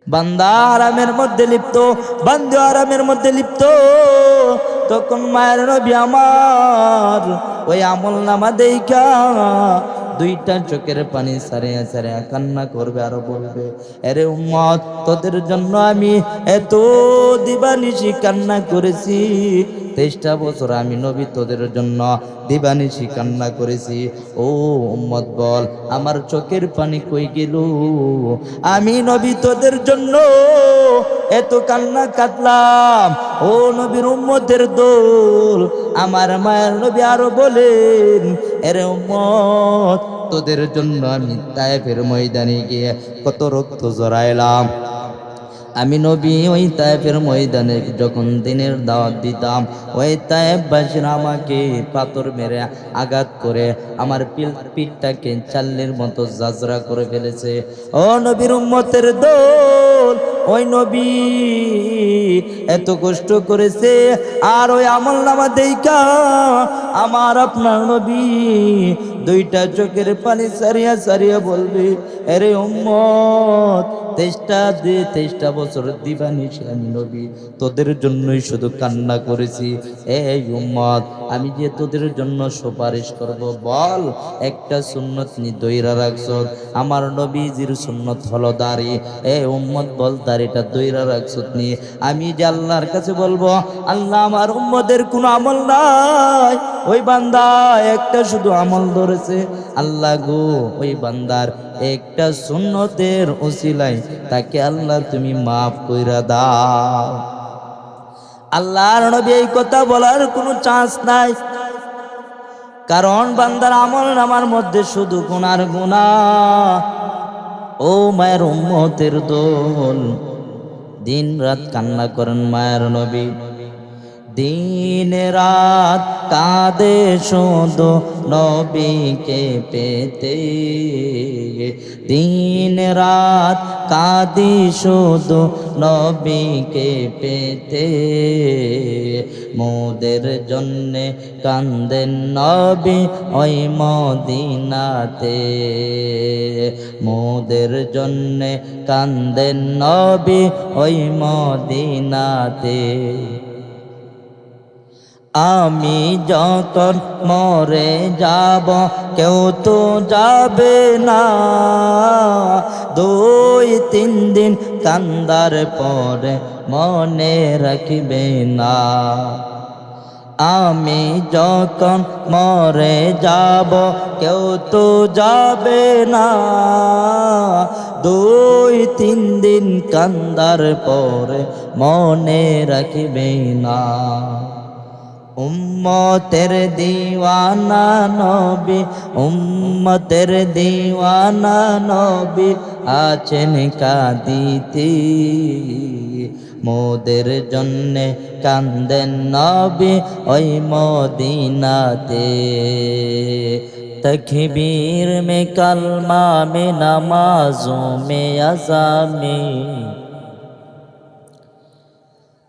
বান্দা আরামের মধ্যে লিপ্ত, বান্দা আরামের মধ্যে লিপ্ত। তখন মায়ের নবী আমার ওই আমল নামা দেইখা দুইটা চোখের পানি সারিয়া সারিয়া কান্না করবে আর বলবে, আরে উম্মত, তোদের জন্য আমি এত দিবানিশি কান্না করেছি। 23টা বছর আমি নবী তোদের জন্য দিবানিশি কান্না করেছি। ও উম্মত বল, আমার চোখের পানি কই গেল? আমি নবী তোদের জন্য এত কান্না কাঁদলাম। ও নবীর উম্মতের দোল, আমার মায়ের নবী আরো বলেন, এরে উম্মত, তোদের জন্য আমি তায়েফের ময়দানে গিয়ে কত রক্ত জড়াইলাম। আমি নবী ওই তায়েফের ময়দানে যখন দিনের দাওয়াত দিতাম, ওই তায়েফবাসীরা আমাকে পাথর মেরে আঘাত করে আমার পিঠটাকে চাল্লির মতো জাজরা করে ফেলেছে। ও নবীর উম্মতের দল, ওই নবী এত কষ্ট করেছে, আর ওই আমল নামা দেইখা আমার আপনার নবী দুইটা চোখের পানি সারিয়া সারিয়া বলবে, আরে উম্মত, 23টা বছর দিবানিশি আমি নবী তোদের জন্যই শুধু কান্না করেছি। এই উম্মত, আমি যে তোদের জন্য সুপারিশ করব, বল একটা সুন্নত নি দইরা রাখছ। আমার নবীজির সুন্নত হলো দাড়ি। এই উম্মত বল, দাড়িটা দইরা রাখছ নি? আমি যে আল্লাহর কাছে বলবো, আল্লাহ আমার উম্মতের কোনো আমল নাই, ওই বান্দা একটা শুধু আমল ধরেছে, আল্লাহ গো ওই বান্দার একটা সুন্নতের ওসিলায় তাকে আল্লাহ তুমি মাফ কইরা দাও। আল্লাহর নবী এই কথা বলার কোনো চান্স নাই, কারণ বান্দার আমল নামার মধ্যে শুধু গুনার গুনাহ। ও মায়ের উম্মতের দল, দিন রাত কান্না করেন মায়ের নবী, দিন রাত কাঁদে শুধু নবীকে পেতে, দিন রাত কাঁদি শুধু নবীকে পেতে। মোদের জন্যে কান্দেন নবী ওই মদিনাতে, মোদের জন্যে কান্দেন নবী ওই মদিনাতে। আমি যখন মরে যাব কেউ তো যাবে না, 2-3 দিন কান্দার পরে মনে রাখবে না। আমি যখন মরে যাব কেউ তো যাবে না, 2-3 দিন কান্দার পরে মনে রাখবে না। উম্মতের দিওয়ানা নবী, উম্মতের দিওয়ানা নবী আছেন কাঁদিতে, মোদের জন্যে কান্দেন নবী ওই মদিনাতে। তকবীর মে কলমা মে নামাজোं में अज़ामी,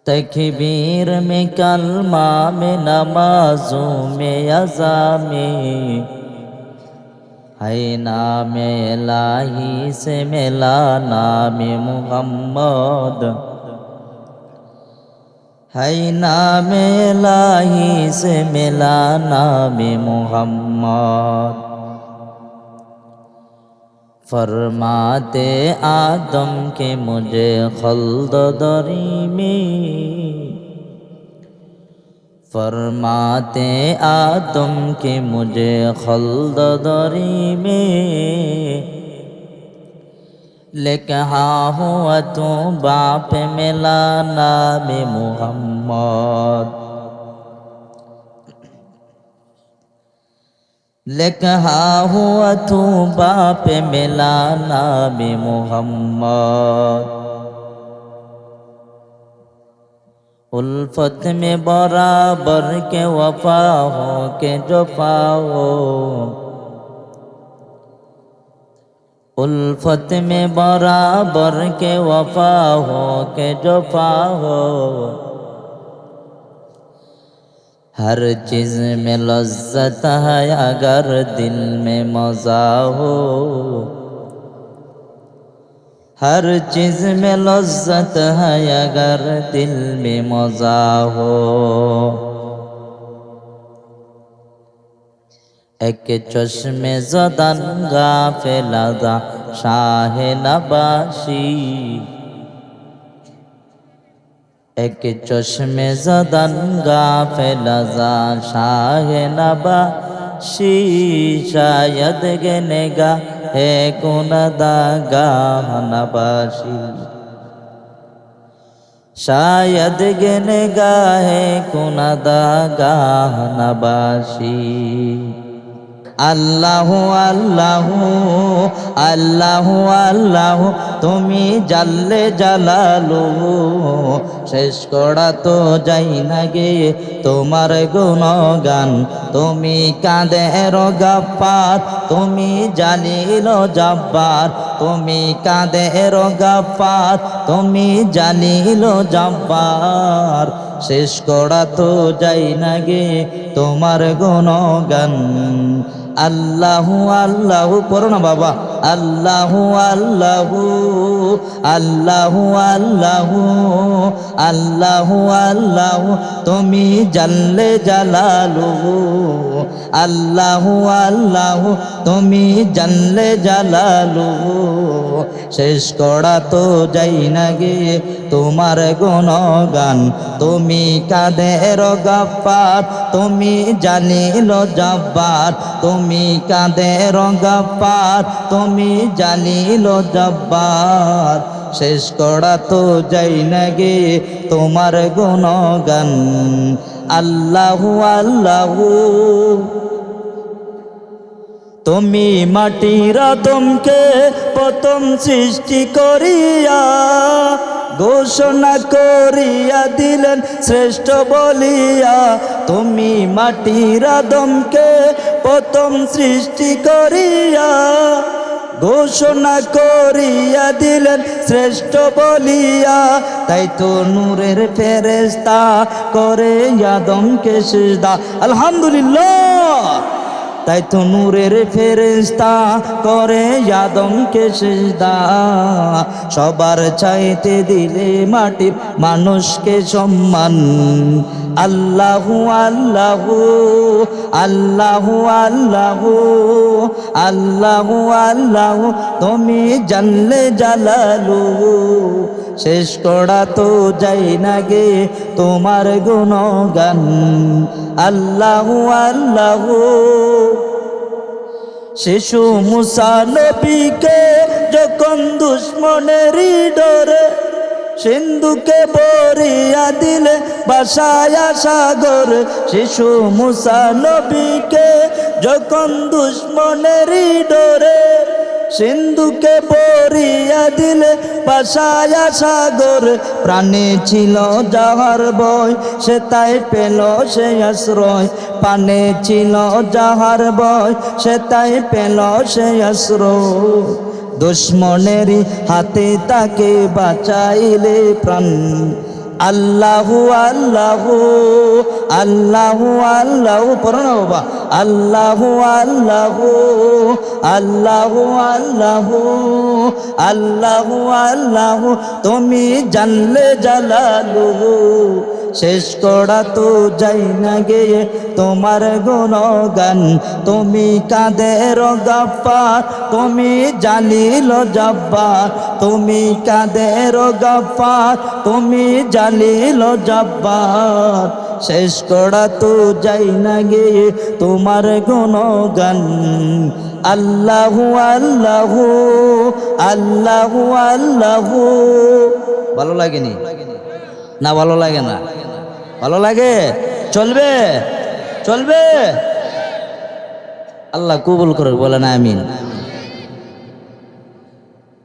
तकबीर में कलमा में नमाजों में अज़ामी, है नाम इलाही से मिला नाम मुहम्मद, है नाम इलाही से मिला नाम मुहम्मद। फरमाते आदम के मुझे खल्द दरी में, फरमाते आदम के मुझे खल्द दरी में, लिखा हुआ तो बाप मिला नाम मुहम्मद, लिखा हुआ तो बाप मिला नाम मुहम्मद। उल्फत में बराबर के वफा हो के जो पाओ, उल्फत में बराबर के वफा हो के जो पाओ। हर चीज में लज्जत है अगर दिल में मजा हो, हर चीज में लज्जत है अगर दिल में मजा हो। एक चश्मे ज़दन गाफिलदा शाहे नबाशी, एक चश्मे ज़दन गाफिलदा शाहे नबाशी, शायद गिनेगा है कुनदा गाह नबाशी, शायद गिनेगा है कुनदा गाह नबाशी। আল্লাহু আল্লাহু আল্লাহু আল্লাহু তুমি জাল্লে জালালু, শেষ করা তো যাই না গে তোমার গুণগান। তুমি কাঁদের গাফফার, তুমি জালিল জাব্বার, তুমি কাঁদের গাফফার, তুমি জালিল জাব্বার। শেষ করা তো যাই না গে তোমার গুণগান। আল্লাহু আল্লাহু পড়ো না বাবা, আল্লাহু আল্লাহু আল্লাহু আল্লাহু আল্লাহু আল্লাহু তুমি জাল্লে জালালু, আল্লাহু আল্লাহু তুমি জাল্লে জালালু। শেষ করা তো যাই না গে তোমার গুণগান। তুমি কাদের গাফফার, তুমি জালিল জাব্বার, তুমি কাদের গাফফার, তুমি জালিল জাব্বার। শেষ করা তো যাই না গে তোমার গুণগান। আল্লাহু আল্লাহু তুমি মাটির আদমকে প্রথম সৃষ্টি করিয়া ঘোষণা করিয়া দিলেন শ্রেষ্ঠ বলিয়া। তুমি মাটির আদমকে প্রথম সৃষ্টি করিয়া ঘোষণা করিয়া দিলেন শ্রেষ্ঠ বলিয়া। তাই তো নূরের ফেরেশতা করে আদমকে সিজদা। আলহামদুলিল্লাহ। তাই তো নূরের ফেরেশতা করে আদমকে সিজদা। সবার চাইতে দিলে মাটির মানুষকে সম্মান। আল্লাহু আল্লাহু আল্লাহু আল্লাহু আল্লাহু আল্লাহু তুমি জাল্লে জালালু। শেষ করা তো যাই না গে তোমার গুণগান। আল্লাহু আল্লাহু শিশু মুসা নবীকে যখন দুশ্মনেরই ডরে সিন্ধুকে বরিয়া দিলে ভাসায়া সাগর। শিশু মুসা নবীকে যখন দুশ্মনেরই ডরে সিন্ধুকে বরিয়া দিলে ভাসায়া সাগর। প্রাণে ছিল যাহার ভয় সে তাই পেল সে আশ্রয়। প্রাণে ছিল যাহার ভয় সে তাই পেল সে আশ্রয়। দুশ্মনেরই হাতে তাকে বাঁচাইলে প্রাণ। আল্লাহু আল্লাহু আল্লাহু আল্লাহু পড়ো না বাবা। আল্লাহু আল্লাহু আল্লাহু আল্লাহু আল্লাহু আল্লাহু তুমি জাল্লে জালালু। শেষ করা তো যাই না গে তোমার গুণগান। তুমি কাদের গাফফার, তুমি জালিল জাব্বার, তুমি কাদের গাফফার, তুমি জালিল জাব্বার। শেষ করা তো যাই না গে তোমার গুণগান। আল্লাহু আল্লাহু আল্লাহু আল্লাহু। ভালো লাগেনি না? ভালো লাগে না? ভালো লাগে? চলবে চলবে। আল্লাহ কবুল করে বলেন আমিন।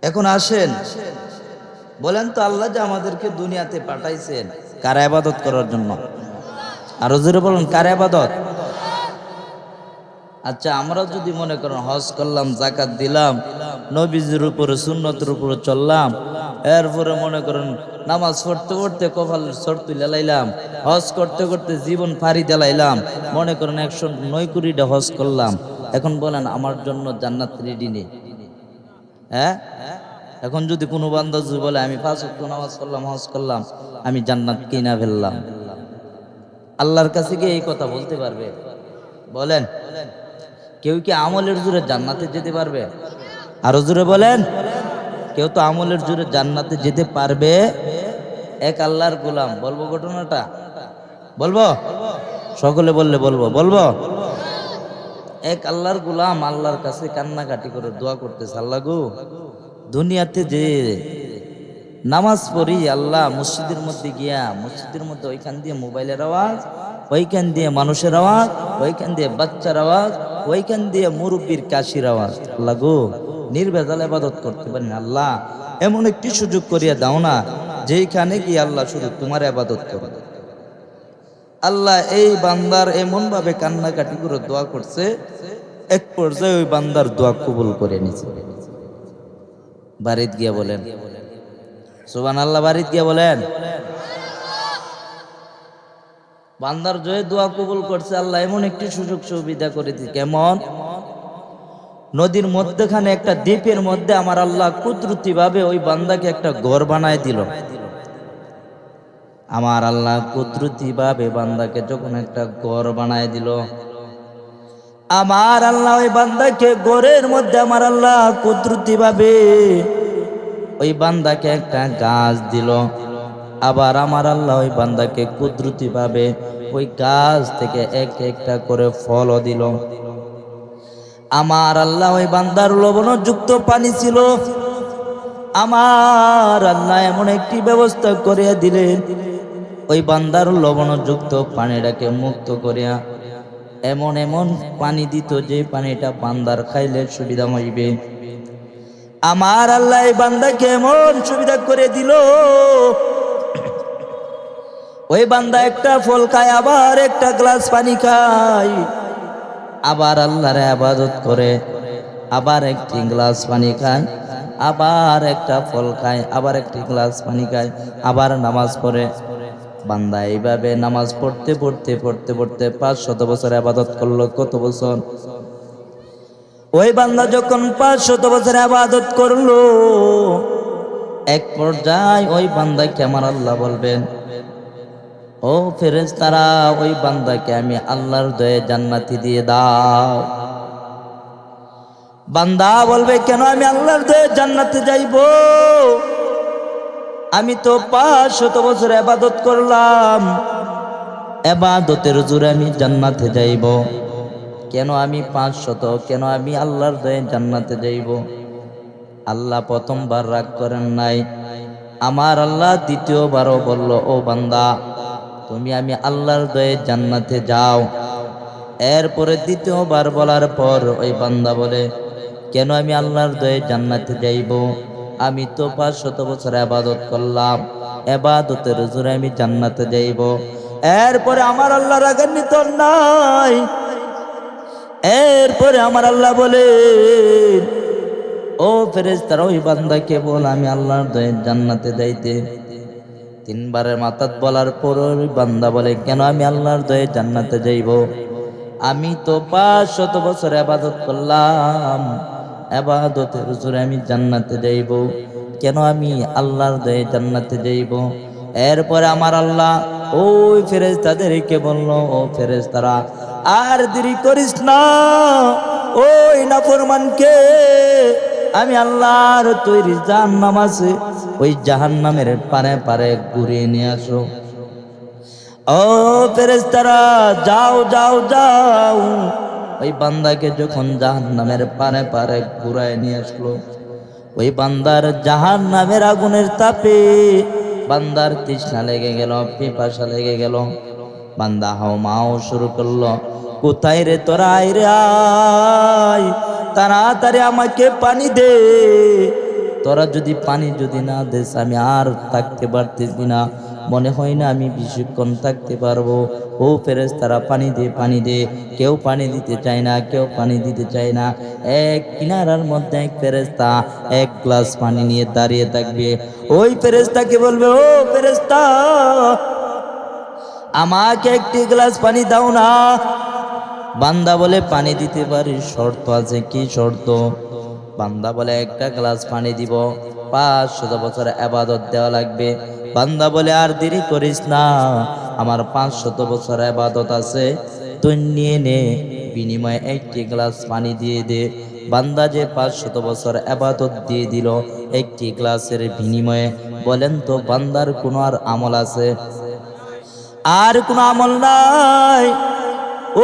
এখন আসেন বলেন তো, আল্লাহ যে আমাদেরকে দুনিয়াতে পাঠাইছেন কার ইবাদত করার জন্য? আরো জোরে বলুন, কার ইবাদত? আচ্ছা, আমরা যদি মনে করেন হজ করলাম, যাকাত দিলাম, নবীজির উপরে সুন্নতের উপরে চললাম, এরপরে মনে করেন নামাজ পড়তে পড়তে কপালের সর তুলে লাইলাম, হজ করতে করতে জীবন ফাড়ি দিলাইলাম, মনে করেন 109 কোটিটা হজ করলাম, এখন বলেন আমার জন্য জান্নাত রেডি নেই? হ্যাঁ, এখন যদি কোনো বান্দা যদি বলে আমি 5 ওয়াক্ত নামাজ পড়লাম, হজ করলাম, আমি জান্নাত কিনা ফেললাম, আল্লাহর কাছে গিয়ে এই কথা বলতে পারবে? বলেন, কেউ কি আমলের জোরে জান্নাতে যেতে পারবে? আরো জোরে বলেন। কেউ তো আমলের জোরে জান্নাতে যেতে পারবে? এক আল্লাহর গোলাম, বলবো ঘটনাটা? বলবো? সকলে বললে বলবো। বলবো? এক আল্লাহর গোলাম আল্লাহর কাছে কান্নাকাটি করে দোয়া করতেছে, আল্লাহ গো, দুনিয়াতে যে নামাজ পড়ি আল্লাহ, মসজিদের মধ্যে গিয়া, মসজিদের মধ্যে ওইখান দিয়ে মোবাইলের আওয়াজ, ওইখান দিয়ে মানুষের আওয়াজ, ওইখান দিয়ে বাচ্চার আওয়াজ, ওইখান দিয়ে মুরব্বীর কাশির আওয়াজ, আল্লাহ গো, নির্ভেজাল ইবাদত করতে পারি না, আল্লাহ এমন একটি সুযোগ করিয়া দাও না যেইখানে গিয়ে আল্লাহ শুধু তোমার ইবাদত করবে। আল্লাহ এই বান্দার এমন ভাবে কান্নাকাটি করে দোয়া করছে, এক পর্যায়ে ওই বান্দার দোয়া কবুল করে নিছে। বাড়িত গিয়া বলেন সুবহানাল্লাহ, বাড়িত গিয়া বলেন। বান্দার জয়ে দোয়া কবুল করছে আল্লাহ, এমন একটি সুযোগ সুবিধা করে দিচ্ছে। কেমন? নদীর মধ্যখানে একটা দ্বীপের মধ্যে আমার আল্লাহ কুদরতি ভাবে ওই বান্দাকে একটা ঘর বানায় দিল। আমার আল্লাহ কুদরতি ভাবে বান্দাকে যখন একটা ঘর বানায় দিল, আমার আল্লাহ ওই বান্দাকে ঘরের মধ্যে আমার আল্লাহ কুদরতি ভাবে ওই বান্দাকে একটা গাছ দিল। আবার আমার আল্লাহ ওই বান্দাকে কুদরতি ভাবে ওই গাছ থেকে একটা করে ফলও দিল। আমার আল্লাহ ওই বান্দার লবণযুক্ত পানি ছিল, আমার আল্লাহ এমন একটি ব্যবস্থা করে দিলেন, ওই বান্দার লবণযুক্ত পানিটাকে মুক্ত করিয়া এমন এমন পানি দিত যে পানিটা বান্দার খাইলে সুবিধা হইবে। আমার আল্লাহ এই বান্দাকে এমন সুবিধা করে দিল, ওই বান্দা একটা ফল খায়, আবার একটা গ্লাস পানি খায়, আবার আল্লাহর ইবাদত করে, আবার একটি গ্লাস পানি খায়, আবার একটা ফল খায়, আবার একটি গ্লাস পানি খায়, আবার নামাজ পড়ে। বান্দা এইভাবে নামাজ পড়তে পড়তে পড়তে পড়তে 500 বছর ইবাদত করলো। কত বছর? ওই বান্দা যখন 500 বছর ইবাদত করলো, এক পর্যায়ে ওই বান্দাকে আমার আল্লাহ বলবেন, ও ফেরেশতারা, ওই বান্দাকে আমি আল্লাহর দয়ে জান্নাতি দিয়ে দাও। বান্দা বলবে, কেন আমি আল্লাহর দয়ে জান্নাতে যাইব? আমি তো 500 বছর ইবাদত করলাম, ইবাদতের জোরে আমি জান্নাতে যাইব। কেন আমি 500, কেন আমি আল্লাহর দয়ে জান্নাতে যাইব? আল্লাহ প্রথমবার রাগ করেন নাই, আমার আল্লাহ দ্বিতীয়বারও বলল, ও বান্দা, তুমি আমি আল্লাহর দয়ে জান্নাতে যাও। এরপরে দ্বিতীয়বার বলার পর ওই বান্দা বলে, কেন আমি আল্লাহর দয়ে জান্নাতে যাইব? আমি তো 500 বছর ইবাদত করলাম, ইবাদতের জোরে আমি জান্নাতে যাইব। এরপরে আমার আল্লাহ রাগান্বিত নাই, এরপরে আমার আল্লাহ বলে, ও ফেরেশতারা, ওই বান্দাকে বল আমি আল্লাহর দয়ে জান্নাতে যাইতে। 3 বারের মাথাত বলার পর ওই বান্দা বলে, কেন আমি আল্লাহর দয়ে জান্নাতে যাইব? আমি তো 500 বছর ইবাদত করলাম, ইবাদতের জোরে আমি জান্নাতে যাইব। কেন আমি আল্লাহর দয়ে জান্নাতে যাইব? এরপরে আমার আল্লাহ ওই ফেরেশতাদেরকে বলল, ও ফেরেশতারা, আর দেরি করিস না, ওই নাফরমানকে আমি আল্লাহর তৈরি জাহান্নাম আছে, ওই জাহান্নামের পারে পারে ঘুরিয়ে নিয়ে আসো। ও ফেরেশতারা, যাও যাও যাও। ওই বান্দাকে যখন জাহান্নামের পারে পারে ঘুরায় নিয়ে আসলো, ওই বান্দার জাহান্নামের আগুনের তাপে বান্দার তৃষ্ণা লেগে গেল, পিপাসা লেগে গেল। বান্দা হাও মাও শুরু করলো, কোথায় রে তোরা, আয় রে আয়, তাড়াতাড়ি আমাকে পানি দে। তোরা যদি পানি যদি না দেস, আমি আর থাকতে পারতেছি না, মনে হয় না আমি বেশিক্ষণ থাকতে পারবো। ও ফেরেশতারা, পানি দে, পানি দে। কেউ পানি দিতে চায় না, কেউ পানি দিতে চায় না। এক কিনারার মধ্যে এক ফেরেশতা 1 গ্লাস পানি নিয়ে দাঁড়িয়ে থাকবে। ওই ফেরেশতাকে বলবে, ও ফেরেশতা, আমাকে একটি গ্লাস পানি দাও না। বান্দা বলে, পানি দিতে পারি, শর্ত আছে। কি শর্ত? বান্দা বলে একটা গ্লাস পানি দিব, 500 বছর ইবাদত দেওয়া লাগবে। বান্দা বলে আর দেরি করিস না, আমার 500 বছর ইবাদত আছে, তুই নিয়ে নে, বিনিময়ে একটি গ্লাস পানি দিয়ে দে। বান্দা যে 500 বছর ইবাদত দিয়ে দিল একটি গ্লাসের বিনিময়ে, বলেন তো বান্দার কোনো আর আমল আছে? আর কোনো আমল নাই।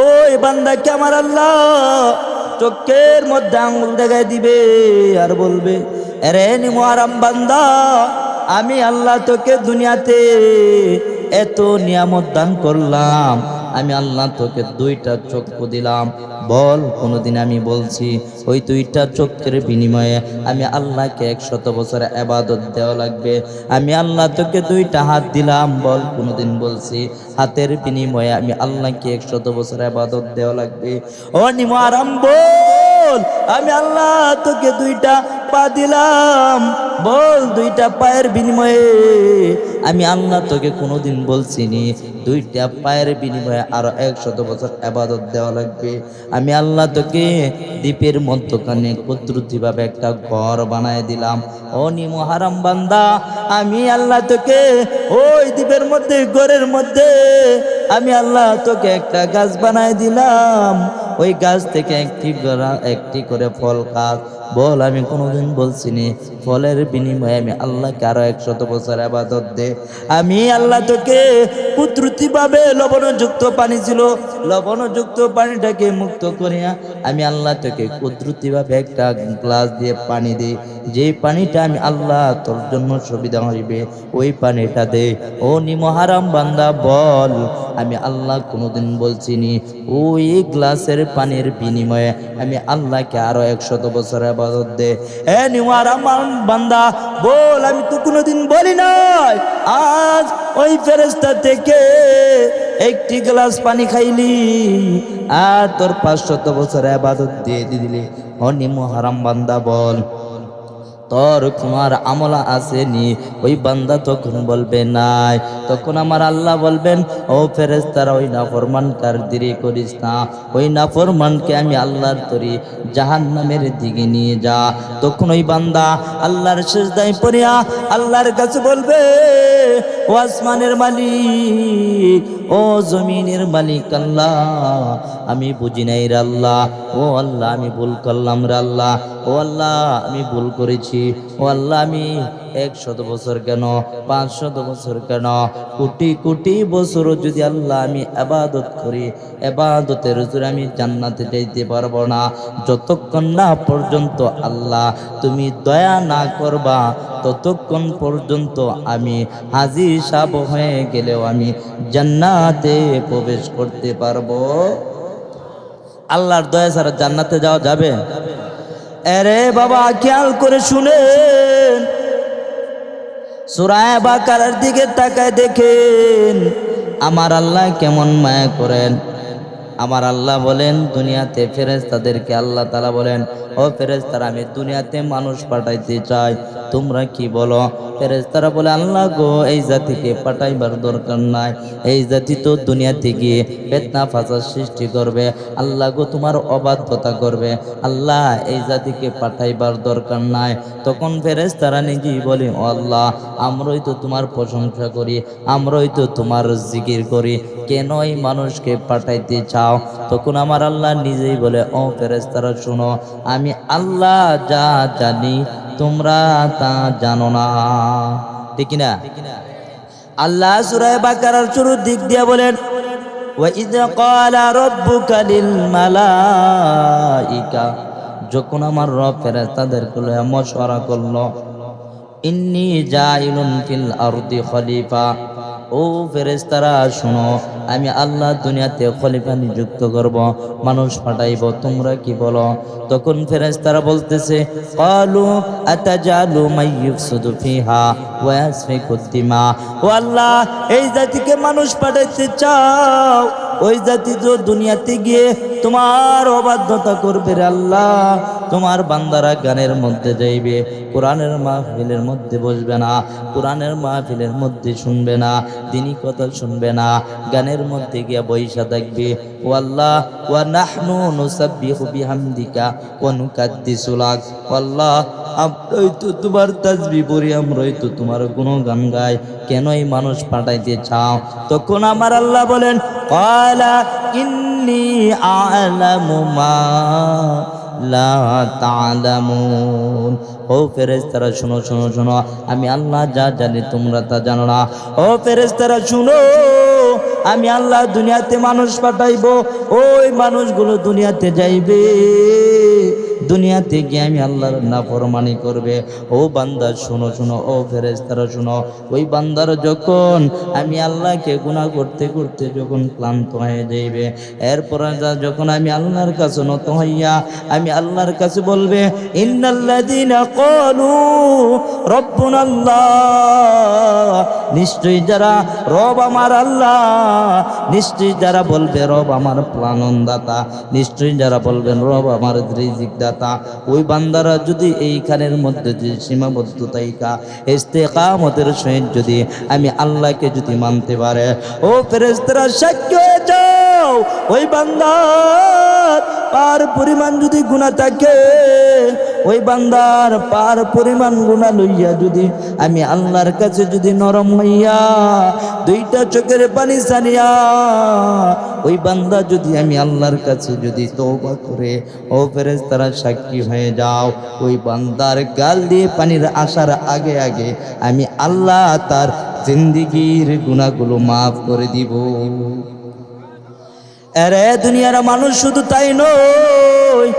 ওই বান্দাকে আমার আল্লাহ চোখের মধ্যে আঙুল দেখায় দিবে আর বলবে, আরে মুহারাম বান্দা, আমি আল্লাহ তোকে দুনিয়াতে এত নিয়ামত দান করলাম, আমি আল্লাহ তোকে 2টা চক্ষু দিলাম, বল কোনদিন আমি বলছি ওই 2টা চক্ষুর বিনিময়ে আমি আল্লাহকে 100 বছর ইবাদত দেওয়া লাগবে? আমি আল্লাহ তোকে 2টা হাত দিলাম, বল কোনদিন বলছি হাতের বিনিময়ে আমি আল্লাহকে 100 বছর ইবাদত দেওয়া লাগবে? ও নিমারাম বল, আমি আল্লাহ তোকে 2টা পা দিলাম, বল 2টা পায়ের বিনিময়ে আমি আল্লাহ তোকে কোনোদিন বলছিনি 2টা পায়ের বিনিময়ে আরো 100 বছর ইবাদত দেওয়া লাগবে? আমি আল্লাহ তোকে দ্বীপের মধ্যখানে কুদরতিভাবে একটা ঘর বানায় দিলাম। ও মুহারাম বান্দা, আমি আল্লাহ তোকে ওই দ্বীপের মধ্যে ঘরের মধ্যে আমি আল্লাহ তোকে একটা গাছ বানায় দিলাম, ওই গাছ থেকে একটি করে ফল খাস, বল আমি কোনোদিন বলছিনি ফলের বিনিময়ে আমি আল্লাহকে আরো 100 বছর ইবাদত দে? আমি আল্লাহ তোকে কুদরতিভাবে লবণযুক্ত পানি ছিল, লবণযুক্ত পানিটাকে মুক্ত করিয়া আমি আল্লাহ তোকে কুদরতিভাবে একটা গ্লাস দিয়ে পানি দিই, যেই পানিটা আমি আল্লাহ তোর জন্য সুবিধা হইবে ওই পানিটা দে। ও মুহারাম বান্দা বল, আমি আল্লাহ কোনোদিন বলছিনি ওই গ্লাসের পানির বিনিময়ে আমি আল্লাহকে আরো 100 বছর ইবাদত দে? এ মুহারাম বান্দা বল, আমি তো কোনোদিন বলি নাই আজ ওই ফেরেশতা থেকে একটি গ্লাস পানি খাইলি আর তোর 500 বছর ইবাদত দিয়ে দিলি? ও মুহারাম বান্দা বল, তোর তোমার আমলা আসেনি? ওই বান্দা তখন বলবে নাই। তখন আমার আল্লাহ বলবেন, ও ফেরেশতারা ওই নাফরমানকার দেরি করিস না, ওই নাফরমানকে আমি আল্লাহর তরি জাহান্নামের দিকে নিয়ে যা। তখন ওই বান্দা আল্লাহর সিজদায় পড়িয়া আল্লাহর কাছে বলবে, ও আসমানের মালিক, ও জমিনের মালিক আল্লাহ, আমি বুঝি নাই রে আল্লাহ, ও আল্লাহ আমি ভুল করলাম রে আল্লাহ, ও আল্লাহ আমি ভুল করেছি, ও আল্লাহ আমি 100 বছর কেন 500 বছর কেন কোটি কোটি বছর যদি আল্লাহ আমি ইবাদত করি, ইবাদতের জোরে আমি জান্নাতে যাইতে পারবো না যতক্ষণ না পর্যন্ত আল্লাহ তুমি দয়া না করবা, ততক্ষণ পর্যন্ত আমি হাজী সাহেব হয়ে গেলেও আমি জান্নাতে প্রবেশ করতে পারবো। আল্লাহর দয়া ছাড়া জান্নাতে যাওয়া যাবে? আরে বাবা খেয়াল করে শুনেন, সূরা বাকারার দিকে তাকায় দেখেন আমার আল্লাহ কেমন মায়া করেন। আমার আল্লাহ বলেন দুনিয়াতে ফেরেশতাদেরকে আল্লাহ তাআলা বলেন, ও ফেরেশতারা আমি দুনিয়াতে মানুষ পাঠাইতে চাই, তোমরা কি বলো? ফেরেশতারা বলে, আল্লাহ গো এই জাতিকে পাঠাইবার দরকার নাই, এই জাতি তো দুনিয়াতে গিয়ে ফিতনা ফাসাদ সৃষ্টি করবে, আল্লাহ গো তোমার অবাধ্যতা করবে, আল্লাহ এই জাতিকে পাঠাইবার দরকার নাই। তখন ফেরেশতারা নিজেই বলে, ও আল্লাহ আমরাই তো তোমার প্রশংসা করি, আমরাই তো তোমার জিকির করি, কেন এই মানুষকে পাঠাইতে চাও? তখন আমার আল্লাহ নিজেই বলে, ও ফেরেশতারা শোনো, আমি আল্লাহ যা জানি তোমরা তা জানো না। ঠিক না? আল্লাহ সূরা বাকারার শুরুর দিক দিয়ে বলেন, ওয়া ইয ক্বালা রাব্বুকা লিল মালাইকা, যখন আমার রব ফেরেশতাদেরকে লইয়া মশওয়ারা করলো, ইন্নী জাইলুন ফিল আরদি খলিফা, ও ফেরেশতারা শোনো, আমি আল্লাহ দুনিয়াতে খলিফা নিযুক্ত করব, মানুষ পাঠাইব, তোমরা কি বলো? তখন ফেরেশতারা বলতেছে, ক্বালু আতাজালু মাইয়ুফসিদু ফিহা ওয়া ইয়াসফিকুদ দিমা, ও আল্লাহ এই জাতিকে মানুষ পাঠাইতে চাও, ওই জাতি তো দুনিয়াতে গিয়ে তোমার অবাধ্যতা করবে রে আল্লাহ, তোমার বান্দারা গানের মধ্যে যাইবে, কোরআনের মাহফিলের মধ্যে বসবে না, কোরআনের মাহফিলের মধ্যে শুনবে না, দিনী কথা শুনবে না, গানের মধ্যে গিয়া বৈশা থাকবে। ও আল্লাহ, ওয়া নাহনু নুসাব্বিহু বিহামদিকা ওয়া নুকাদ্দিসু লাক। আল্লাহ, আমরাই তো তোমার তাসবিহ পড়ি, আমরাই তো তোমার গুণগান গাই, কেনই মানুষ পাঠাইতে চাও? তখন আমার আল্লাহ বলেন, ক্বালা ইন্নী আ'লামু মা লা তা'লামুন। ও ফেরেশতারা শুনো শুনো শুনো, আমি আল্লাহ যা জানি তোমরা তা জানো না। ও ফেরেশতারা শুনো, আমি আল্লাহ দুনিয়াতে মানুষ পাঠাইবো, ওই মানুষগুলো দুনিয়াতে যাইবে, দুনিয়াতে গিয়ে আমি আল্লাহর নাফরমানি করবে। ও বান্দা শুনো শুনো, ও ফেরেশতারা শুনো, ওই বান্দার যখন আমি আল্লাহকে গুনাহ করতে করতে যখন ক্লান্ত হয়ে যাইবে, এরপর যখন আমি আল্লাহর কাছে নত হইয়া আমি আল্লাহর কাছে বলবে, ইন্নাল্লাযীনা ক্বালু রব্বুনাল্লাহ, নিশ্চয়ই যারা রব আমার আল্লাহ, নিশ্চয়ই যারা বলবে রব আমার প্রাণদাতা, নিশ্চয়ই যারা বলবেন রব আমার রিজিক দাতা, ওই বান্দারা যদি এইখানের মধ্যে যে সীমাবদ্ধতাইকা ইস্তেকামতের সহিত যদি আমি আল্লাহকে যদি মানতে পারে, ও ফেরেশতারা সাক্ষী হয়ে যাও, ওই বান্দার পার পরিমাণ যদি গুনাহ থাকে, ওই বান্দার পার পরিমাণ গুনাহ লইয়া যদি আমি আল্লাহর কাছে যদি নরম হইয়া দুইটা চোখের পানি ছাড়িয়া ওই বান্দা যদি আমি আল্লাহর কাছে যদি তওবা করে, ও ফেরেশতারা সাক্ষী হয়ে যাও, ওই বান্দার গাল দিয়ে পানির আসার আগে আগে আমি আল্লাহ তার জিন্দেগীর গুনাহগুলো মাফ করে দিব। আরে দুনিয়ার মানুষ শুধু তাই নয়,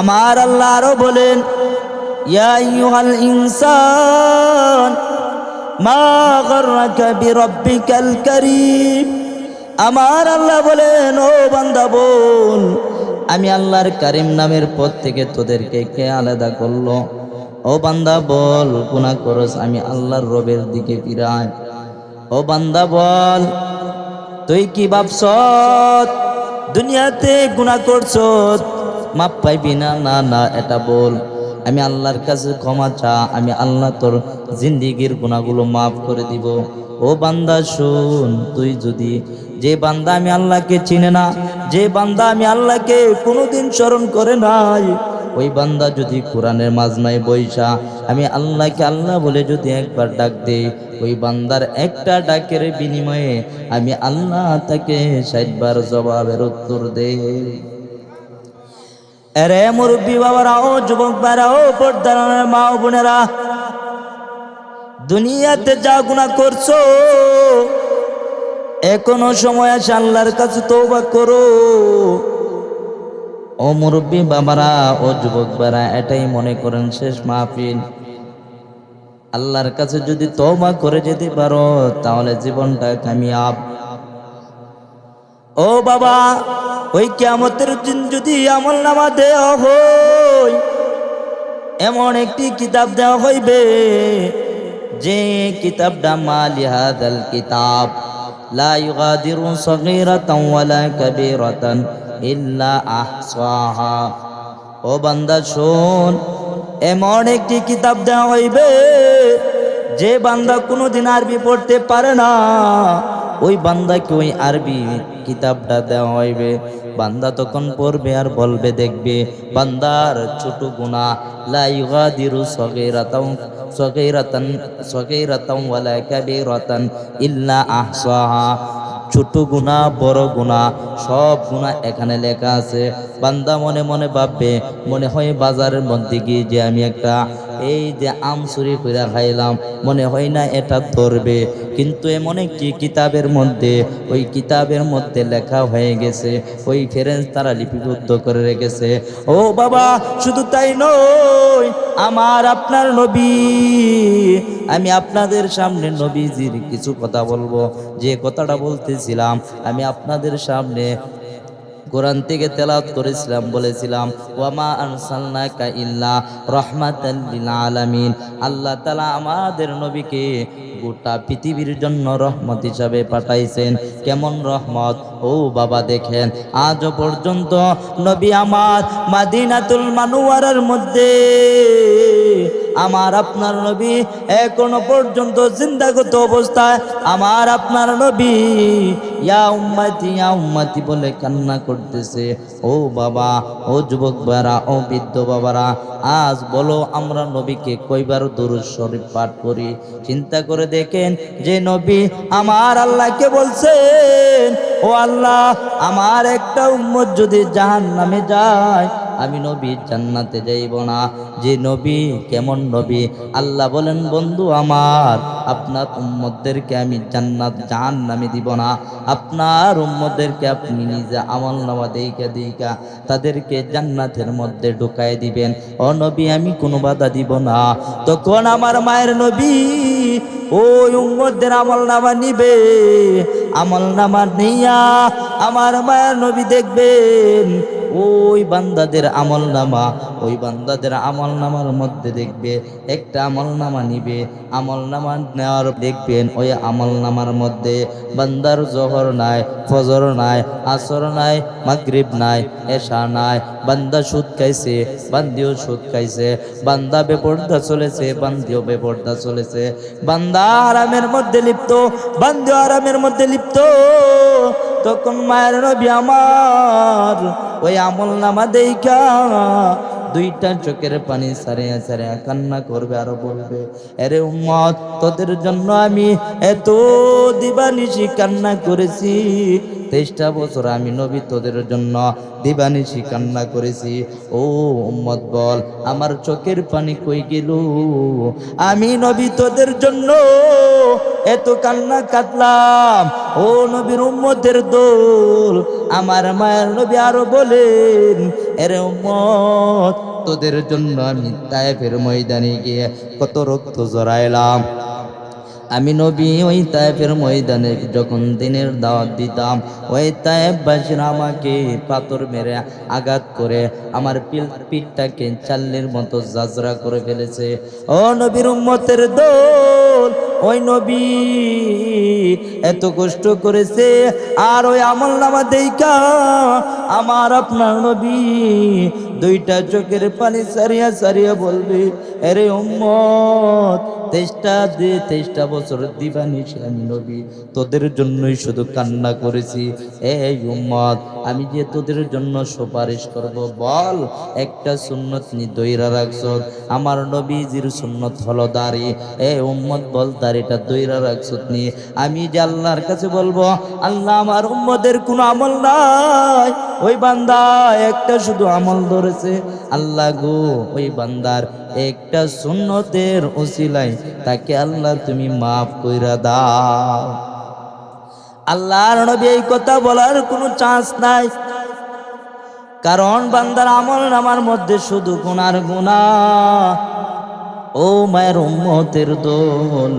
আমার আল্লাহ আরো বলেন, ইয়া আইয়ুহাল ইনসান মা গাররাকা বিরাব্বিকাল কারীম। আমার আল্লাহ বলেন, ও বান্দা বল, আমি আল্লাহর কারীম নামের পদ থেকে তোদেরকে কে আলাদা করলো? ও বান্দা বল, গুনাহ করস, আমি আল্লাহর রবের দিকে ফিরাই। ও বান্দা বল, তুই কি ভাবছ দুনিয়াতে গুনাহ করছ মাপ পাইবি না? না না, এটা বল, আমি আল্লাহর কাছে ক্ষমা চা, আমি আল্লাহ তোর জিন্দেগীর গুনাহগুলো মাফ করে দিব। ও বান্দা শুন, তুই যদি যে বান্দা আমি আল্লাহকে চিনে না, যে বান্দা আমি আল্লাহকে কোনোদিন স্মরণ করে নাই, ওই বান্দা যদি কোরআনের মাজমায় বইসা আমি আল্লাহকে আল্লাহ বলে যদি একবার ডাক দে, ওই বান্দার একটা ডাকের বিনিময়ে আমি আল্লাহ তাকে ৬০ বার জবাবের উত্তর দে। আরে মুরব্বী বাবারা, ও যুবক ভাইরা, ও পর্দার মা ও বোনেরা, দুনিয়াতে যা গুনাহ করছো এখনো সময় আছে, আল্লাহর কাছে তওবা করো। ও মুরব্বী বাবারা, ও যুবক ভাইরা, এটাই মনে করেন শেষ মাহফিল। আল্লাহর কাছে যদি তওবা করে যেতে পারো তাহলে জীবনটা কামিয়াব। ও বাবা, ওই কিয়ামতের দিন যদি আমলনামা দেওয়া হয়, এমন একটি কিতাব দেওয়া হইবে যে কিতাবটা মালি হাযাল কিতাব লা ইউগাদিরু সগীরাতান ওয়ালা কাবীরাতান ইল্লা আহসাহা। ও বান্দা শোন, এমন একটি কিতাব দেওয়া হইবে যে বান্দা কোনোদিন আরবি পড়তে পারে না, ওই বান্দাকে ওই আরবি কিতাবটা দেওয়া হইবে। বান্দা তখন পড়বে আর বলবে, দেখবে বান্দার ছোট গুনাহ লা ইউগাদিরু সগীরাতান ওয়ালা কাবীরাতান ইল্লা আহসাহা। ছোট গুনাহ বড় গুনাহ সব গুনাহ এখানে লেখা আছে। বান্দা মনে মনে ভাববে, মনে হয় বাজারের মধ্যে গিয়ে যে আমি একটা এই যে আম চুরি করে খাইলাম, মনে হয় না এটা ধরবে, কিন্তু এমন একটি কিতাবের মধ্যে, ওই কিতাবের মধ্যে লেখা হয়ে গেছে, ওই ফেরেশতারা লিপিবদ্ধ করে রেখেছে। ও বাবা, শুধু তাই নয়, আমার আপনার নবী, আমি আপনাদের সামনে নবীজির কিছু কথা বলবো। যে কথাটা বলতেছিলাম, আমি আপনাদের সামনে কোরআন থেকে তেলাওয়াত করেছিলাম, বলেছিলাম ওয়ামা আরসালনাকা ইল্লা রাহমাতাল লিল আলামিন। আল্লাহ তাআলা আমাদের নবীকে গোটা পৃথিবীর জন্য রহমত হিসাবে পাঠাইছেন। কেমন রহমত! ও বাবা দেখেন, আজও পর্যন্ত নবী আমার মাদিনাতুল মানওয়ারার মধ্যে আমার আপনার নবী এখনো পর্যন্ত জিন্দাগত অবস্থায় আমার আপনার নবী ইয়া উম্মতি বলে কান্না করতেছে। ও বাবা, ও যুবক বাবারা, ও বৃদ্ধ বাবারা, আজ বলো আমরা নবীকে কয়বার দুরূদ শরীফ পাঠ করি? চিন্তা করে দেখেন, যে নবী আমার আল্লাহকে বলছেন, ও আল্লাহ আমার একটা উম্মত যদি জাহান্নামে যায় আমি নবী জান্নাতে যাইব না। যে নবী কেমন নবী! আল্লাহ বলেন, বন্ধু আমার, আপনার উম্মতদেরকে আমি জাহান্নামে দিব না, আপনার উম্মতদেরকে আপনি নিজে আমলনামা দেইখা তাদেরকে জান্নাতের মধ্যে ঢুকায় দিবেন। ও নবী, আমি কোনো বাধা দিব না। তখন আমার মায়ের নবী ওই উম্মতদের আমলনামা নিবে, আমলনামা নিয়া আমার মায়ের নবী দেখবেন ওই বান্দাদের আমলনামা, ওই বান্দাদের আমলনামার মধ্যে দেখবে একটা আমলনামা নিবে, আমলনামা নেওয়ার দেখবেন ওই আমলনামার মধ্যে বান্দার জোহর নাই, ফজর নাই, আসর নাই, মাগরিব নাই, এশা নাই, বান্দা সুদ খাইছে, বান্দিও সুদ খাইছে, বান্দা বেপরদা চলেছে, বান্দিও বেপরদা চলেছে, বান্দা আরামের মধ্যে লিপ্ত, বান্দিও আরামের মধ্যে লিপ্ত। তখন মায়ের নবী আমার ওই আমলনামা দেইখা দুইটা চোখের পানি সারিয়া সারিয়া কান্না করবে, আরো বলবে, আরে উম্মত, তোদের জন্য আমি এত দিবানিশি কান্না করেছি, 23টা বছর আমি নবী তোদের জন্য দিবানিশি কান্না করেছি। ও উম্মত বল, আমার চোখের পানি কই গেল? আমি নবী তোদের জন্য এত কান্না কাটলাম। ও নবীর উম্মতের দোল, আমার মায়ের নবী আরো বলেন, এরে উম্মত, তোদের জন্য আমি তায়েফের ময়দানে গিয়ে কত রক্ত জড়াইলাম। আমি নবী ওই তায়েফের ময়দানে যখন দিনের দাওয়াত দিতাম, ওই তায়েফবাসীরা আমাকে পাথর মেরে আঘাত করে আমার পিঠটাকে চাল্লির মতো জাজরা করে ফেলেছে। ও নবীর উম্মতের দল, ওই নবী এত কষ্ট করেছে, আর ওই আমলনামা দেইখা আমার আপনার নবী দুইটা চোখের পানি সারিয়া সারিয়া বলবে, আরে উম্মত, 23টা বছর দিবানিশি আমি নবী তোদের জন্যই শুধু কান্না করেছি। এই উম্মত, আমি যে তোদের জন্য সুপারিশ করব, বল একটা সুন্নত নি দইরা রাখছ? আমার নবীজির সুন্নত হলো দাড়ি। এই উম্মত বল, দাড়িটা দইরা রাখছ নি? আমি যে আল্লাহর কাছে বলবো, আল্লাহ আমার উম্মতের কোনো আমল নাই, ওই বান্দা একটা শুধু আমল ধরেছে, আল্লাহ গো ওই বান্দার একটা সুন্নতের ওসিলায় তাকে আল্লাহ তুমি মাফ কইরা দাও। আল্লাহর নবী এই কথা বলার কোনো চান্স নাই, কারণ বান্দার আমলনামার মধ্যে শুধু গুনার গুনাহ। ও মায়ের উম্মতের দল,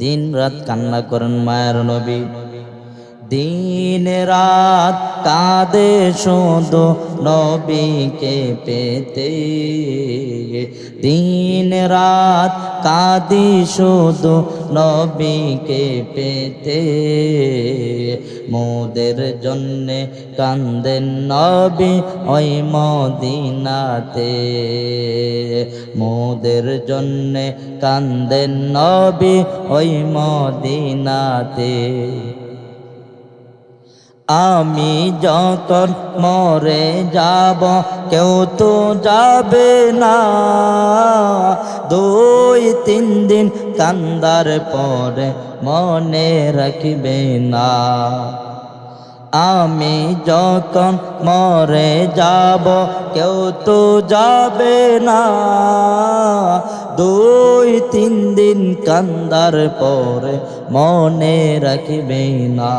দিন রাত কান্না করেন মায়ের নবী, দিন রাত কাঁদে শুধু নবীকে পেতে, দিন রাত কাঁদি শুধু নবীকে পেতে, মোদের জন্যে কান্দেন নবী ওই মদিনাতে, মোদের জন্যে কান্দেন নবী ওই মদিনাতে। আমি যখন মরে যাব কেউ তো যাবে না, 2-3 দিন কান্দার পরে মনে রাখবে না। আমি যখন মরে যাব কেউ তো যাবে না, 2-3 দিন কান্দার পরে মনে রাখবে না।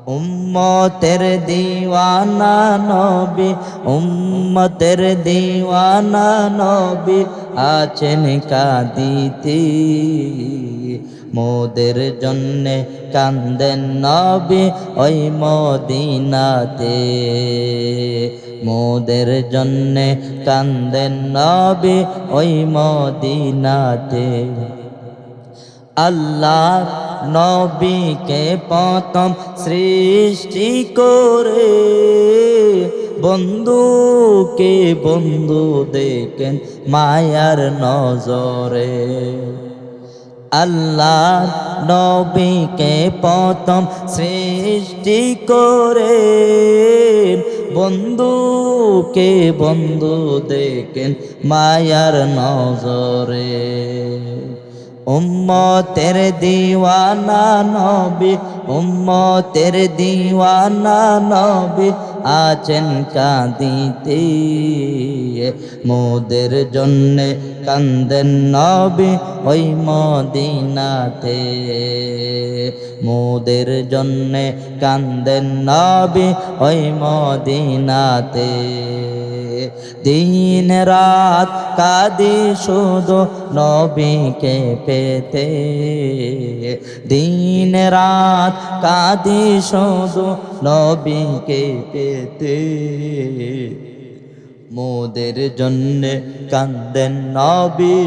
উম্মতের দিওয়ানা নবী, উম্মতের দিওয়ানা নবী আছেন কাঁদিতে, মোদের জন্যে কান্দেন নবী ওই মদিনাতে, মোদের জন্যে কান্দেন নবী ওই মদিনাতে। আল্লাহ নবীকে প্রথম সৃষ্টি করে বন্ধুকে বন্ধু দেখেন মায়ার নজরে। আল্লাহ নবীকে প্রথম সৃষ্টি করে বন্ধুকে বন্ধু দেখেন মায়ার নজরে। উম্মতের দিওয়ানা নবী, উম্মতের দিওয়ানা নবী আছেন কাঁদিতে, মোদের জন্যে কান্দেন নবী ওই মদিনাতে, মোদের জন্যে কান্দেন নবী ওই মদিনাতে। দিন রাত কাঁদি শুধু নবীকে পেতে, দিন রাত কাঁদি শুধু নবীকে পেতে, মোদের জন্যে কান্দেন নবী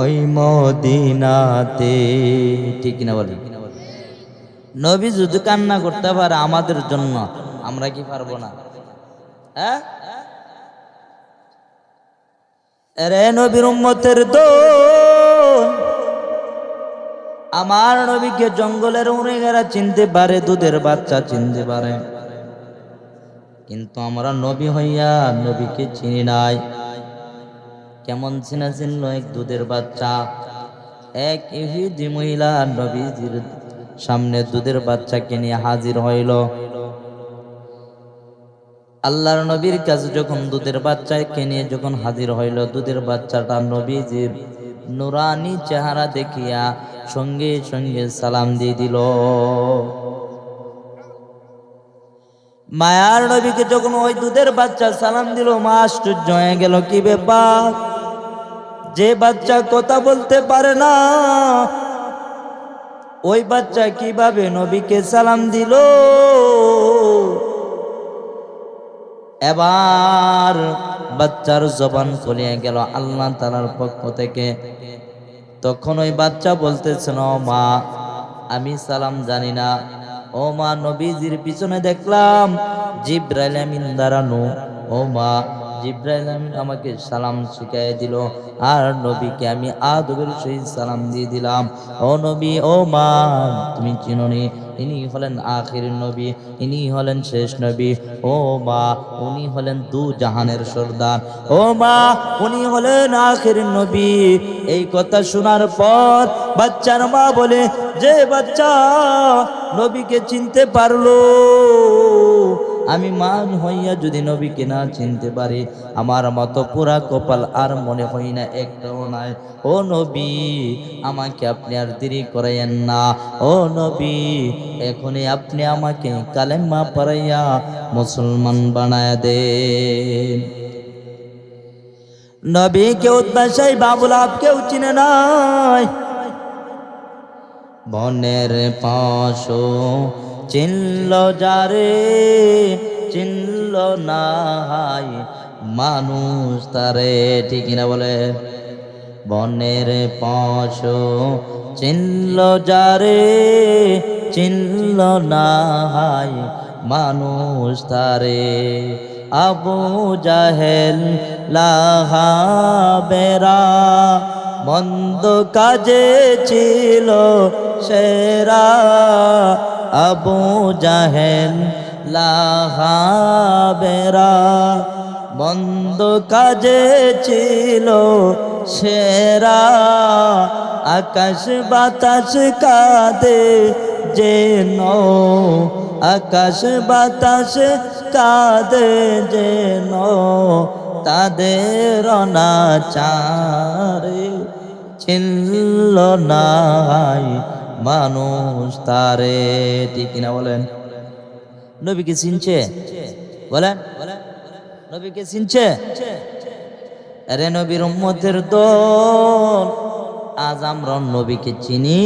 ওই মদিনাতে। ঠিক না বলেন? নবী যদি কান্না করতে পারে আমাদের জন্য, আমরা কি পারবো না? হ্যাঁ, রে নবীর উম্মতের দোল, আমার নবীকে জঙ্গলের উড়েগেরা চিনতে পারে, দুধের বাচ্চা চিনতে পারে, কিন্তু আমরা নবী হইয়া নবীকে চিনি নাই। কেমন চিনা চিনল? এক দুধের বাচ্চা, এক ইহুদি মহিলা নবীজির সামনে দুধের বাচ্চাকে নিয়ে হাজির হইল। আল্লাহর নবীর কাছে যখন দুধের বাচ্চাকে নিয়ে যখন হাজির হইল, দুধের বাচ্চাটা নবীজির নুরানি চেহারা দেখিয়া সঙ্গে সঙ্গে সালাম দিয়ে দিল। মায়ার নবীকে যখন ওই দুধের বাচ্চা সালাম দিল, মা আশ্চর্য হয়ে গেল, কি ব্যাপার? যে বাচ্চা কথা বলতে পারে না ওই বাচ্চা কিভাবে নবীকে সালাম দিল? এবার বাচ্চার জবান খুলে গেল আল্লাহ তাআলার পক্ষ থেকে। তখন ওই বাচ্চা বলতেছেন, ও মা, আমি সালাম জানি না। ও মা, নবীজির পিছনে দেখলাম জিবরাইল আমিন দাঁড়ানো। ও মা, জিবরাইল আমিন আমাকে সালাম শিখাই দিল, আর নবীকে আমি আদবের সহিত সালাম দিয়ে দিলাম। ও নবী, ও মা, তুমি চিনোনি ইনি হলেন আখির নবী, ইনি হলেন শেষ নবী। ও মা, উনি হলেন দু জাহানের সর্দার। ও মা, উনি হলেন আখির নবী। এই কথা শোনার পর বাচ্চার মা বলে, যে বাচ্চা নবীকে চিনতে পারলো, আমি মা হইয়া যদি নবীকে না চিনতে পারি, আমার মতো পুরা কপাল আর মনে হয় না একটাও নাই। ও নবী, আমাকে আপনি আর দেরি করাইয়েন না। ও নবী, এখনই আপনি আমাকে কালেমা পড়াইয়া মুসলমান বানায় দেন। নবী কেউ বাসাই বাবুল আপ কেউ চিনে নাই। বনের পাশো চিনল যারে, চিনল নাই মানুষ তারে। ঠিক না বলে? বনের পাশো চিনল যারে, চিনল নাই মানুষ তারে। আবু জাহেল লাহাবেরা মন্দ কাজে ছিল সেরা। আবু জাহেল লাহাবেরা মন্দ কাজে ছিল সেরা। আকাশ বাতাস কাঁদে যেন, আকাশ বাতাস কাঁদে যেন তাদের অনাচারে। ছিল নাই মানুষ তারে। ঠিক কিনা বলেন? নবীকে চিনছে? বলেন, নবীকে চিনছে? আরে নবীর উম্মতের দল, আজ আমরা নবীকে চিনি?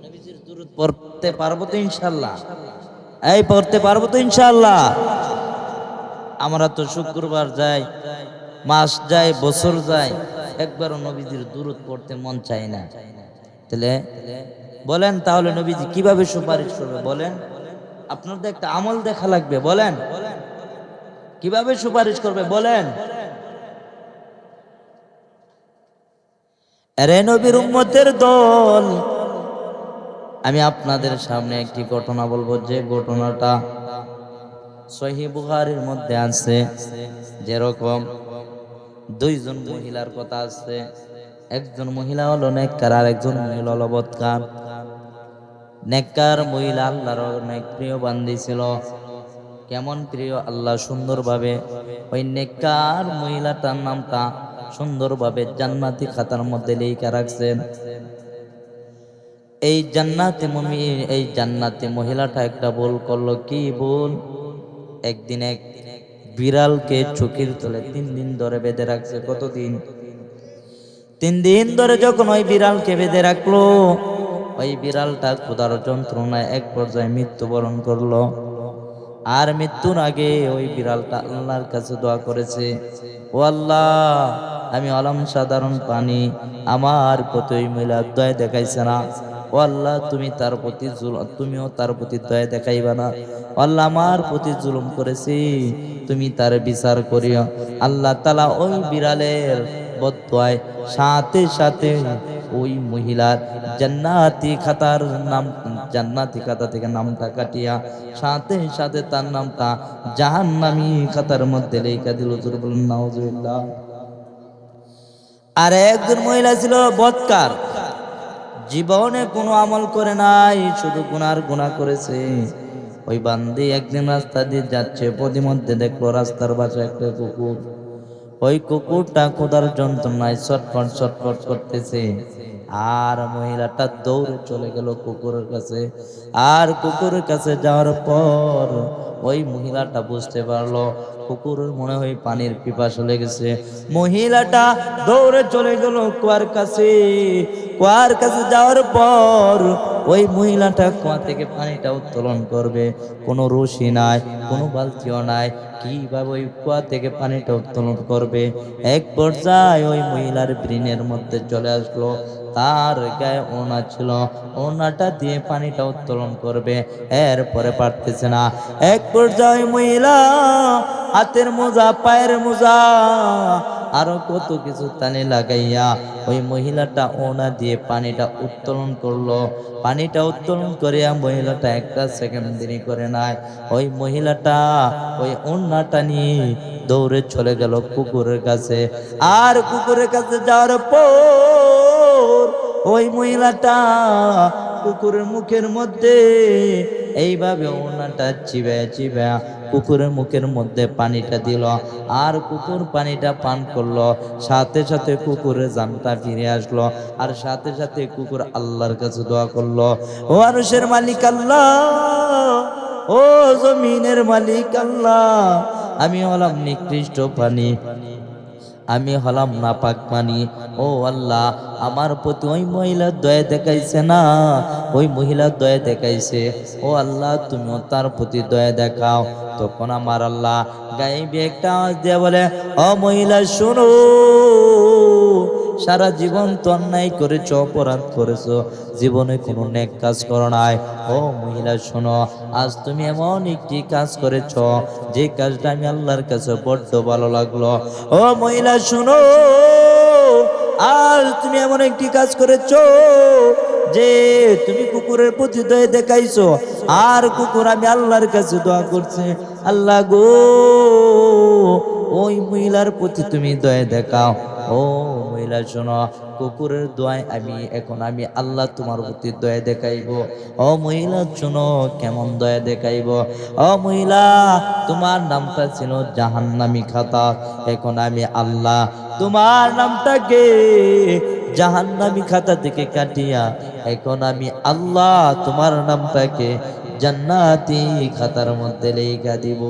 নবীজির দুরূদ পড়তে পারবো তো ইনশাআল্লাহ? এই পড়তে পারবো তো ইনশাআল্লাহ? আমরা তো শুক্রবার যাই, মাস যায়, বছর যায়, একবারও নবীজির দুরূদ পড়তে মন চায় না। তাহলে বলেন, তাহলে নবীজি কিভাবে সুপারিশ করবে? বলেন, আপনাদের একটা আমল দেখা লাগবে। বলেন, কিভাবে সুপারিশ করবে? বলেন। আরে নবীর উম্মতের দল, আমি আপনাদের সামনে একটি ঘটনা বলবো, যে ঘটনাটা সহিহ বুখারীর মধ্যে আছে। যেরকম দুইজন মহিলার কথা আছে, একজন মহিলা হলো নেককার আর একজন মহিলা হলো বদকার। নেককার মহিলা আল্লাহর অনেক প্রিয় বান্দি ছিল। কেমন প্রিয়? আল্লাহ সুন্দরভাবে ওই নেককার মহিলাটার নামটা সুন্দরভাবে জান্নাতি খাতার মধ্যে লেখা রাখছেন। এই জান্নাতি মহিলাটা একটা ভুল করলো। কি ভুল? একদিন এক বিড়ালকে চোখের তলে 3 দিন ধরে বেঁধে রাখছে। কতদিন? 3 দিন ধরে যখন ওই বিড়ালকে বেঁধে রাখলো, ওই বিড়ালটা ক্ষুধার যন্ত্রণায় এক পর্যায়ে মৃত্যুবরণ করলো। আর মৃত্যুর আগে ওই বিড়ালটা আল্লাহর কাছে দোয়া করেছে, ও আল্লাহ, আমি হলাম সাধারণ প্রাণী, আমার প্রতি ওই মহিলা দয়া দেখাইছে না। ও আল্লাহ, তুমিও তার প্রতি দয়া দেখাইবা না। আল্লাহ, আমার প্রতি জুলুম করেছি, তুমি তার বিচার করিও। আল্লাহ তাআলা ওই বিড়ালের বদদোয়ায় সাথে সাথে ওই মহিলার জান্নাতি খাতা থেকে নামটা কাটিয়া সাথে সাথে তার নামটা জাহান্নামী খাতার মধ্যে লেখা দিল। জোরে বলুন নাউজুবিল্লাহ। আর একজন মহিলা ছিল বদকার, জীবনে কোনো আমল করে নাই, শুধু গুনাহ করেছে। ওই বান্দি একদিন রাস্তা দিয়ে যাচ্ছে, পথিমধ্যে দেখলো রাস্তার পাশে একটা কুকুর। ওই কুকুরটা ক্ষুধার যন্ত্রণায় ছটফট করতেছে। আর মহিলাটা দৌড়ে চলে গেল কুকুরের কাছে। আর কুকুরের কাছে যাওয়ার পর ওই মহিলাটা বুঝতে পারলো কুকুরের মনে হয় পানির পিপাসা লেগেছে। মহিলাটা দৌড়ে চলে গেল কুয়ার কাছে। কুয়ার কাছে যাওয়ার পর ওই মহিলাটা কুয়া থেকে পানিটা উত্তোলন করবে, কোনো রশি নাই, কোনো বালতিও নাই, কিভাবে ওই কুয়া থেকে পানিটা উত্তোলন করবে? এক পর্যায়ে ওই মহিলার ব্রেনের মধ্যে চলে আসলো, তার গায়ে ওড়না ছিল, ওড়নাটা দিয়ে পানিটা উত্তোলন করবে, এরপরে পারতেছে না। এক পর্যায়ে মহিলা হাতের মোজা, পায়ের মোজা, আরো কত কিছু তানে লাগাইয়া ওই মহিলাটা ওড়না দিয়ে পানিটা উত্তোলন করলো। পানিটা উত্তোলন করিয়া মহিলাটা একটা সেকেন্ড দেরি করে নাই, ওই মহিলাটা ওই ওড়নাটা নিয়ে দৌড়ে চলে গেল কুকুরের কাছে। আর কুকুরের কাছে যাওয়ার পর ওই মহিলাটা কুকুরের মুখের মধ্যে এইভাবে ওড়নাটা চিবায়া কুকুরের মুখের মধ্যে পানিটা দিল। আর কুকুর পানিটা পান করলো, সাথে সাথে কুকুরের জানটা ফিরে আসলো। আর সাথে সাথে কুকুর আল্লাহর কাছে দোয়া করলো, ও আরশের মালিক আল্লাহ, ও জমিনের মালিক আল্লাহ, আমি হলাম নিকৃষ্ট প্রাণী, আমি হলাম নাপাক প্রাণী। ও আল্লাহ, আমার প্রতি ওই মহিলা দয়া দেখাইছে না, ওই মহিলা দয়া দেখাইছে। ও আল্লাহ, তুমিও তার প্রতি দয়া দেখাও। তখন আমার আল্লাহ গায়েবী একটা আওয়াজ দিয়ে বলে, ও মহিলা শোনো, সারা জীবন তো অন্যায় করেছো, অপরাধ করেছো, জীবনে কোনো নেক কাজ করো নাই। ও মহিলা শোনো, আজ তুমি এমন একটি কাজ করেছো যে কাজটা আমি আল্লাহর কাছে বড্ড ভালো লাগলো। ও মহিলা শোনো, আজ তুমি এমন একটি কাজ করেছো যে তুমি কুকুরের প্রতি দয়া দেখাইছো। আর কুকুর আমি আল্লাহর কাছে দোয়া করছে, আল্লাহ গো, ওই মহিলার প্রতি তুমি দয়া দেখাও। ও মহিলা শোনো, কুকুরের দোয়ায় আমি আল্লাহ তোমার প্রতি দয়া দেখাইব। ও মহিলা শোনো, কেমন দয়া দেখাইব? ও মহিলা, তোমার নামটা ছিল জাহান্নামী খাতা, এখন আমি আল্লাহ তোমার নামটাকে জাহান্নামী খাতা থেকে কাটিয়া এখন আমি আল্লাহ তোমার নামটাকে জান্নাতি খাতার মধ্যে লেখা দিব।